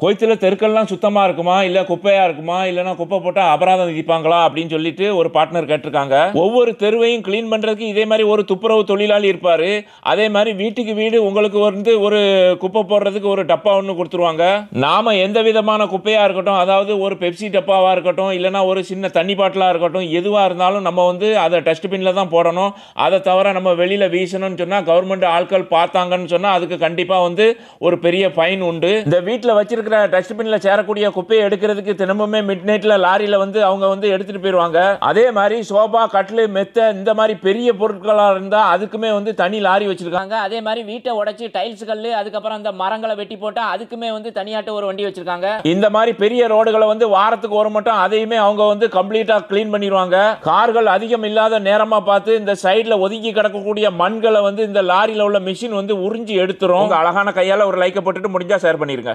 கோயத்தில் தெருக்கள்லாம் சுத்தமாக இருக்குமா இல்லை குப்பையாக இருக்குமா இல்லைனா குப்பை போட்டால் அபராதம் விதிப்பாங்களா அப்படின்னு சொல்லிட்டு ஒரு பார்ட்னர் கேட்டிருக்காங்க. ஒவ்வொரு தெருவையும் க்ளீன் பண்ணுறதுக்கு இதே மாதிரி ஒரு துப்புரவு தொழிலாளி இருப்பார். அதே மாதிரி வீட்டுக்கு வீடு உங்களுக்கு வந்து ஒரு குப்பை போடுறதுக்கு ஒரு டப்பா ஒன்று கொடுத்துருவாங்க. நாம் எந்த விதமான குப்பையாக இருக்கட்டும், அதாவது ஒரு பெப்சி டப்பாவாக இருக்கட்டும் இல்லைனா ஒரு சின்ன தண்ணி பாட்டிலாக இருக்கட்டும், எதுவாக இருந்தாலும் நம்ம வந்து அதை டஸ்ட்பினில் தான் போடணும். அதை தவிர நம்ம வெளியில் வீசணும்னு சொன்னால் கவர்மெண்ட் ஆட்கள் பார்த்தாங்கன்னு சொன்னால் அதுக்கு கண்டிப்பாக வந்து ஒரு பெரிய ஃபைன் உண்டு. இந்த வீட்டில் வச்சிருக்க டஸ்ட்பின்ல சேரக்கூடிய குப்பையை எடுக்கிறதுக்கு தினமுமே மிட் நைட்ல லாரியில வந்து அவங்க வந்து எடுத்துட்டு போயிருவாங்க. அதே மாதிரி சோபா, கட்லு, மெத்த இந்த மாதிரி பெரிய பொருட்களா இருந்தா அதுக்குமே வந்து தனி லாரி வச்சிருக்காங்க. அதே மாதிரி வீட்டை உடைச்சு டைல்ஸ் கல்லு, அதுக்கப்புறம் அந்த மரங்களை வெட்டி போட்டா அதுக்குமே வந்து தனியாட்ட ஒரு வண்டி வச்சிருக்காங்க. இந்த மாதிரி பெரிய ரோடுகளை வந்து வாரத்துக்கு ஒரு மட்டும் அதையுமே அவங்க வந்து கம்ப்ளீட்டா கிளீன் பண்ணிடுவாங்க. கார்கள் அதிகம் இல்லாத நேரமா பார்த்து இந்த சைடுல ஒதுங்கி கிடக்கக்கூடிய மண்களை வந்து இந்த லாரியில உள்ள மிஷின் வந்து உறிஞ்சி எடுத்துரும். அழகான கையால ஒரு லைக்கை போட்டுட்டு முடிஞ்சா ஷேர் பண்ணிருங்க.